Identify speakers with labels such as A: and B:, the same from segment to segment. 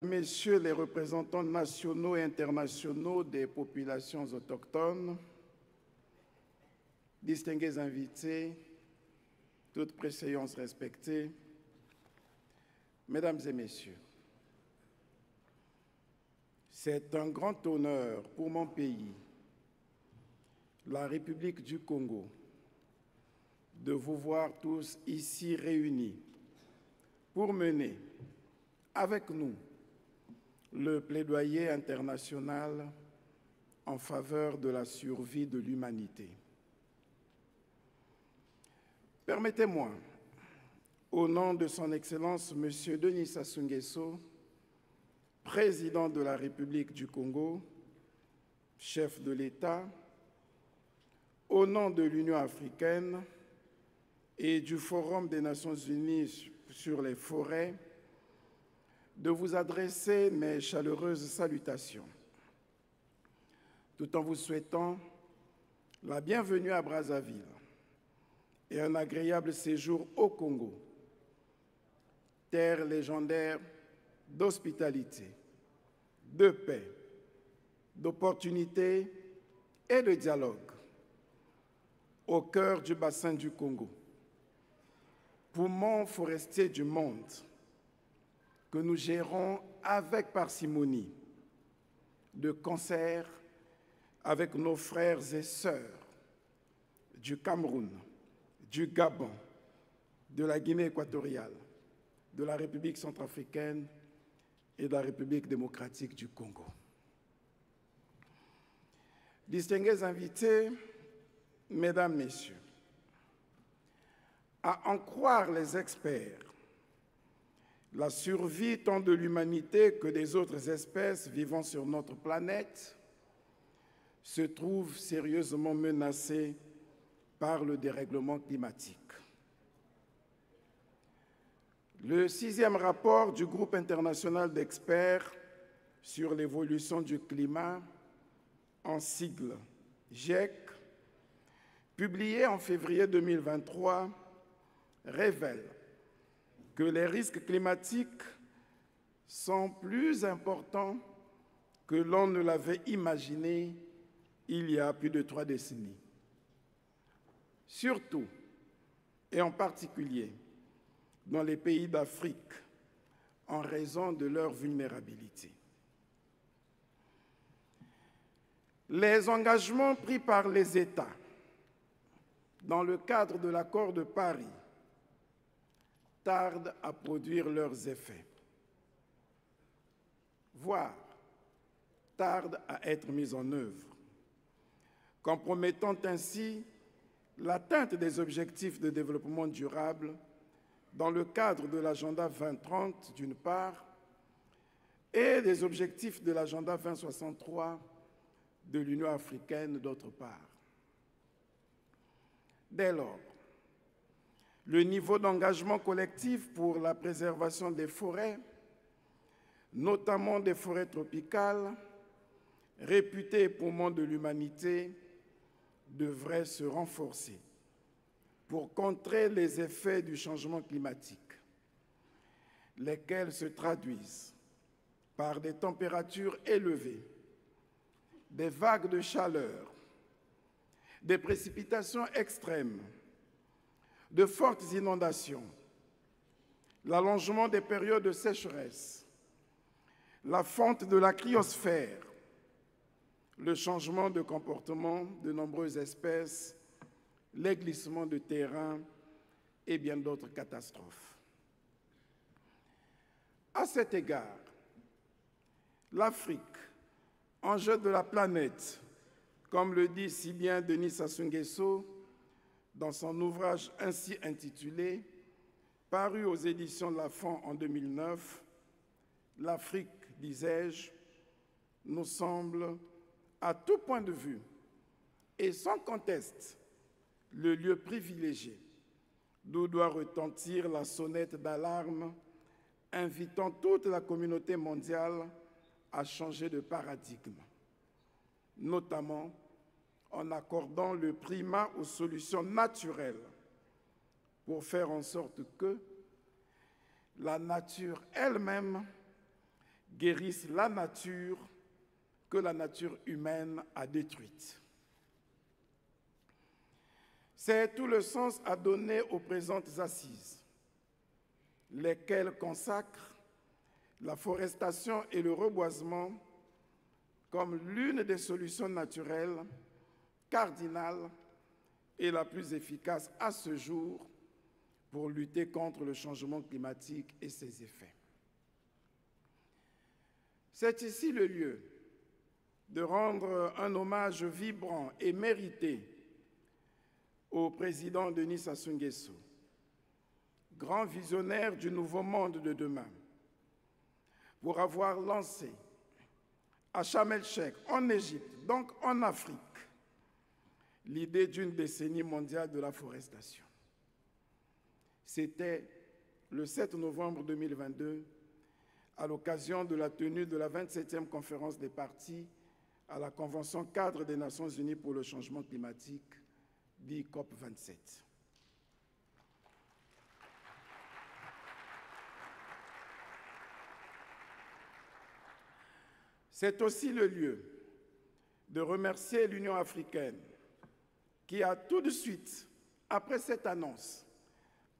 A: Messieurs les représentants nationaux et internationaux des populations autochtones, distingués invités, toutes préséances respectées, Mesdames et Messieurs, c'est un grand honneur pour mon pays, la République du Congo, de vous voir tous ici réunis pour mener avec nous le plaidoyer international en faveur de la survie de l'humanité. Permettez-moi, au nom de Son Excellence M. Denis Sassou Nguesso, président de la République du Congo, chef de l'État, au nom de l'Union africaine et du Forum des Nations unies sur les forêts, de vous adresser mes chaleureuses salutations, tout en vous souhaitant la bienvenue à Brazzaville et un agréable séjour au Congo, terre légendaire d'hospitalité, de paix, d'opportunité et de dialogue, au cœur du bassin du Congo, poumon forestier du monde, que nous gérons avec parcimonie, de concert avec nos frères et sœurs du Cameroun, du Gabon, de la Guinée équatoriale, de la République centrafricaine et de la République démocratique du Congo. Distingués invités, Mesdames, Messieurs, à en croire les experts, la survie tant de l'humanité que des autres espèces vivant sur notre planète se trouve sérieusement menacée par le dérèglement climatique. Le 6e rapport du groupe international d'experts sur l'évolution du climat, en sigle GIEC, publié en février 2023, révèle que les risques climatiques sont plus importants que l'on ne l'avait imaginé il y a plus de 3 décennies. Surtout, et en particulier, dans les pays d'Afrique, en raison de leur vulnérabilité. Les engagements pris par les États dans le cadre de l'accord de Paris tardent à produire leurs effets, voire tardent à être mis en œuvre, compromettant ainsi l'atteinte des objectifs de développement durable dans le cadre de l'agenda 2030 d'une part et des objectifs de l'agenda 2063 de l'Union africaine d'autre part. Dès lors, le niveau d'engagement collectif pour la préservation des forêts, notamment des forêts tropicales, réputées poumons de l'humanité, devrait se renforcer pour contrer les effets du changement climatique, lesquels se traduisent par des températures élevées, des vagues de chaleur, des précipitations extrêmes, de fortes inondations, l'allongement des périodes de sécheresse, la fonte de la cryosphère, le changement de comportement de nombreuses espèces, les glissements de terrain et bien d'autres catastrophes. À cet égard, l'Afrique, enjeu de la planète, comme le dit si bien Denis Sassou Nguesso dans son ouvrage ainsi intitulé, paru aux éditions Lafon en 2009, l'Afrique, disais-je, nous semble, à tout point de vue, et sans conteste, le lieu privilégié d'où doit retentir la sonnette d'alarme, invitant toute la communauté mondiale à changer de paradigme, notamment en accordant le primat aux solutions naturelles pour faire en sorte que la nature elle-même guérisse la nature que la nature humaine a détruite. C'est tout le sens à donner aux présentes assises, lesquelles consacrent la forestation et le reboisement comme l'une des solutions naturelles, cardinales et la plus efficace à ce jour pour lutter contre le changement climatique et ses effets. C'est ici le lieu de rendre un hommage vibrant et mérité au président Denis Sassou Nguesso, grand visionnaire du nouveau monde de demain, pour avoir lancé à Sharm el-Sheikh, en Égypte, donc en Afrique, l'idée d'une décennie mondiale de la forestation. C'était le 7 novembre 2022, à l'occasion de la tenue de la 27e conférence des parties à la Convention cadre des Nations Unies pour le changement climatique, dit COP27. C'est aussi le lieu de remercier l'Union africaine qui a tout de suite, après cette annonce,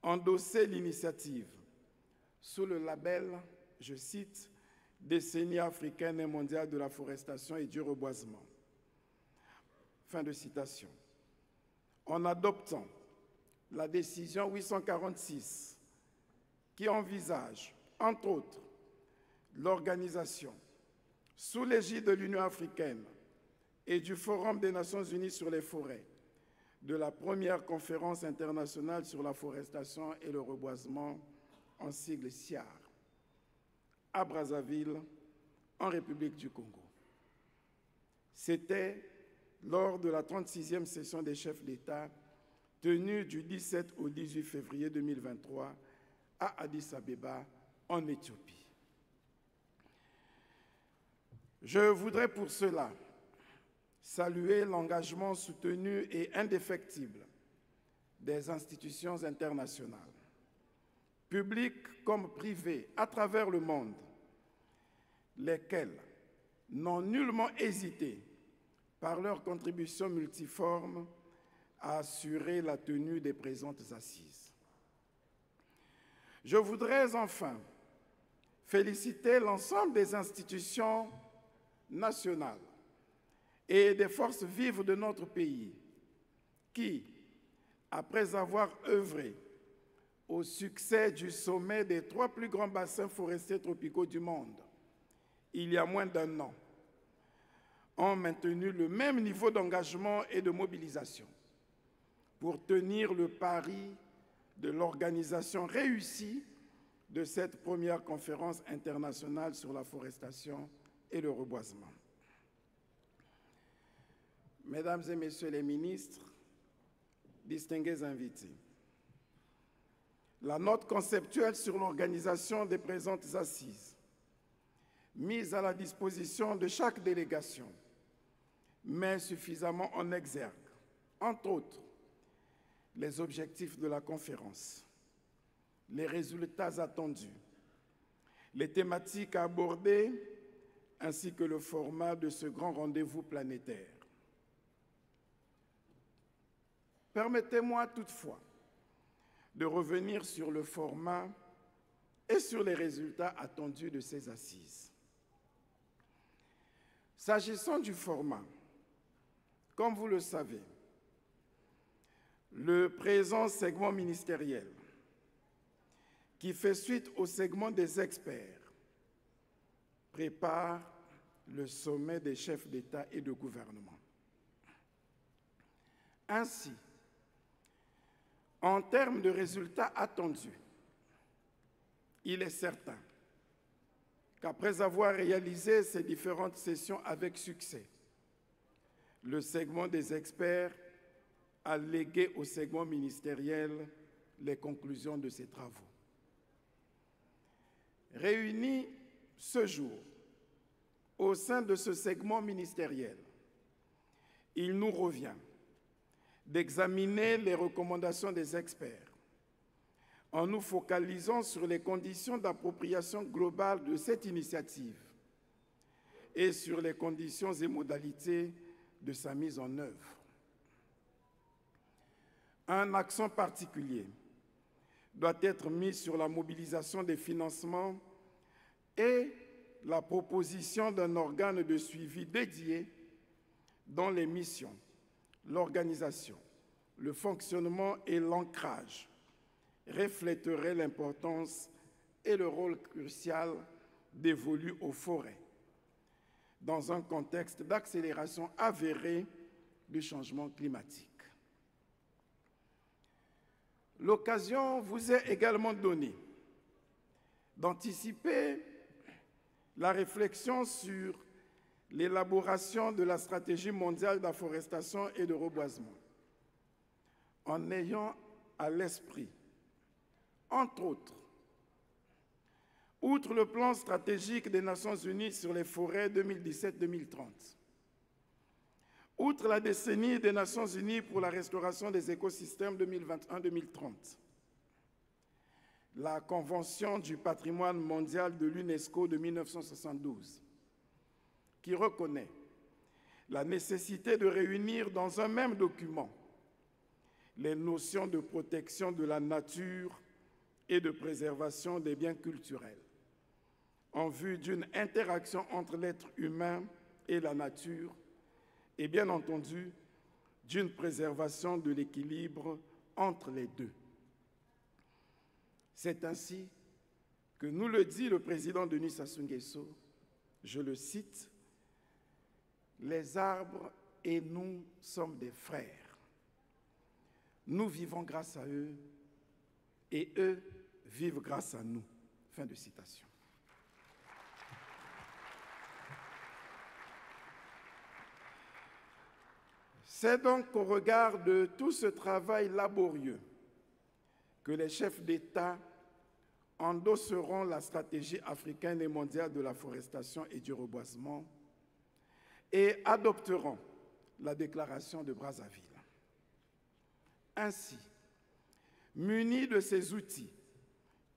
A: endossé l'initiative sous le label, je cite, « Décennie africaine et mondiale de la forestation et du reboisement ». Fin de citation. En adoptant la décision 846 qui envisage, entre autres, l'organisation sous l'égide de l'Union africaine et du Forum des Nations unies sur les forêts de la première conférence internationale sur la forestation et le reboisement, en sigle CIAR, à Brazzaville, en République du Congo. C'était lors de la 36e session des chefs d'État tenue du 17 au 18 février 2023 à Addis Abeba, en Éthiopie. Je voudrais pour cela saluer l'engagement soutenu et indéfectible des institutions internationales, publiques comme privées, à travers le monde, lesquelles n'ont nullement hésité, par leurs contributions multiformes, à assurer la tenue des présentes assises. Je voudrais enfin féliciter l'ensemble des institutions nationales et des forces vives de notre pays qui, après avoir œuvré au succès du sommet des 3 plus grands bassins forestiers tropicaux du monde, il y a moins d'1 an, ont maintenu le même niveau d'engagement et de mobilisation pour tenir le pari de l'organisation réussie de cette première conférence internationale sur la forestation et le reboisement. Mesdames et Messieurs les ministres, distingués invités, la note conceptuelle sur l'organisation des présentes assises, mise à la disposition de chaque délégation, met suffisamment en exergue, entre autres, les objectifs de la conférence, les résultats attendus, les thématiques à aborder, ainsi que le format de ce grand rendez-vous planétaire. Permettez-moi toutefois de revenir sur le format et sur les résultats attendus de ces assises. S'agissant du format, comme vous le savez, le présent segment ministériel, qui fait suite au segment des experts, prépare le sommet des chefs d'État et de gouvernement. Ainsi, en termes de résultats attendus, il est certain qu'après avoir réalisé ces différentes sessions avec succès, le segment des experts a légué au segment ministériel les conclusions de ses travaux. Réunis ce jour au sein de ce segment ministériel, il nous revient d'examiner les recommandations des experts en nous focalisant sur les conditions d'appropriation globale de cette initiative et sur les conditions et modalités de sa mise en œuvre. Un accent particulier doit être mis sur la mobilisation des financements et la proposition d'un organe de suivi dédié dont les missions, l'organisation, le fonctionnement et l'ancrage reflèteraient l'importance et le rôle crucial dévolu aux forêts dans un contexte d'accélération avérée du changement climatique. L'occasion vous est également donnée d'anticiper la réflexion sur l'élaboration de la stratégie mondiale d'afforestation et de reboisement, en ayant à l'esprit, entre autres, outre le plan stratégique des Nations Unies sur les forêts 2017-2030, outre la décennie des Nations Unies pour la restauration des écosystèmes 2021-2030, la Convention du patrimoine mondial de l'UNESCO de 1972, qui reconnaît la nécessité de réunir dans un même document les notions de protection de la nature et de préservation des biens culturels, en vue d'une interaction entre l'être humain et la nature, et bien entendu, d'une préservation de l'équilibre entre les deux. C'est ainsi que nous le dit le président Denis Sassou Nguesso, je le cite, « Les arbres et nous sommes des frères. Nous vivons grâce à eux et eux vivent grâce à nous. » Fin de citation. C'est donc au regard de tout ce travail laborieux que les chefs d'État endosseront la stratégie africaine et mondiale de la forestation et du reboisement et adopteront la déclaration de Brazzaville. Ainsi, munis de ces outils,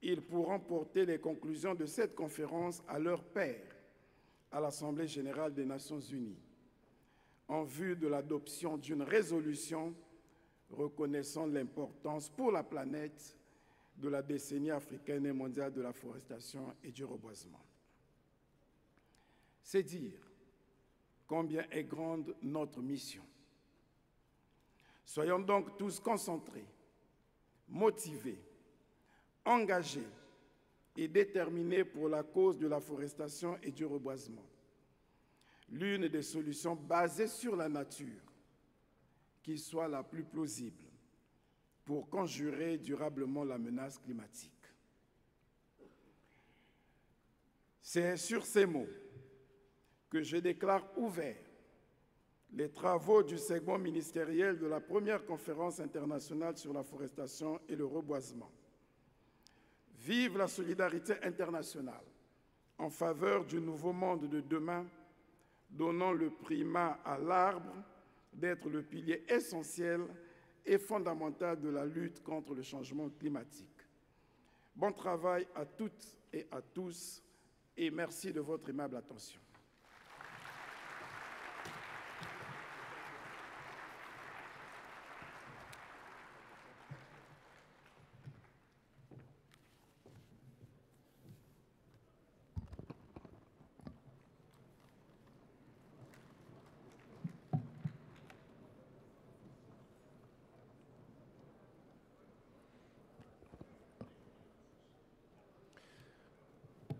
A: ils pourront porter les conclusions de cette conférence à leurs pairs à l'Assemblée générale des Nations unies, en vue de l'adoption d'une résolution reconnaissant l'importance pour la planète de la décennie africaine et mondiale de la forestation et du reboisement. C'est dire combien est grande notre mission. Soyons donc tous concentrés, motivés, engagés et déterminés pour la cause de la forestation et du reboisement. L'une des solutions basées sur la nature qui soit la plus plausible pour conjurer durablement la menace climatique. C'est sur ces mots que je déclare ouverts les travaux du segment ministériel de la première conférence internationale sur la forestation et le reboisement. Vive la solidarité internationale en faveur du nouveau monde de demain, donnant le primat à l'arbre d'être le pilier essentiel et fondamental de la lutte contre le changement climatique. Bon travail à toutes et à tous et merci de votre aimable attention.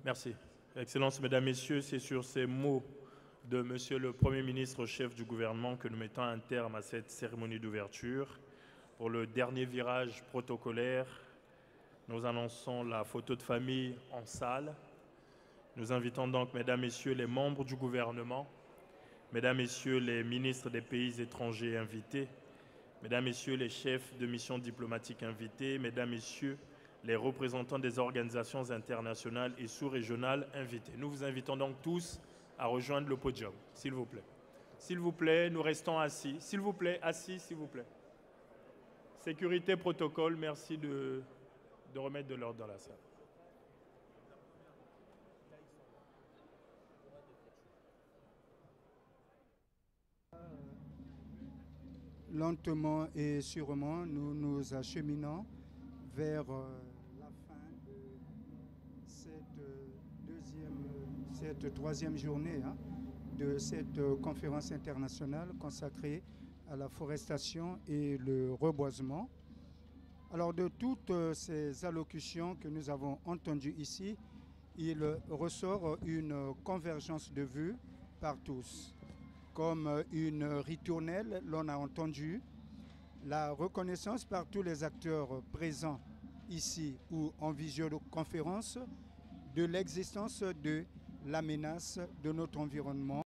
B: Merci. Excellences, Mesdames, Messieurs, c'est sur ces mots de Monsieur le Premier ministre, chef du gouvernement, que nous mettons un terme à cette cérémonie d'ouverture. Pour le dernier virage protocolaire, nous annonçons la photo de famille en salle. Nous invitons donc, Mesdames, Messieurs, les membres du gouvernement, Mesdames, Messieurs, les ministres des pays étrangers invités, Mesdames, Messieurs, les chefs de mission diplomatique invités, Mesdames, Messieurs, les représentants des organisations internationales et sous-régionales invités. Nous vous invitons donc tous à rejoindre le podium, s'il vous plaît. S'il vous plaît, nous restons assis. S'il vous plaît, assis, s'il vous plaît. Sécurité, protocole, merci de de remettre de l'ordre dans la salle.
C: Lentement et sûrement, nous nous acheminons vers la fin de cette troisième journée de cette conférence internationale consacrée à la forestation et le reboisement. Alors, de toutes ces allocutions que nous avons entendues ici, il ressort une convergence de vues par tous. Comme une ritournelle, l'on a entendu la reconnaissance par tous les acteurs présents ici ou en visioconférence de l'existence de la menace de notre environnement.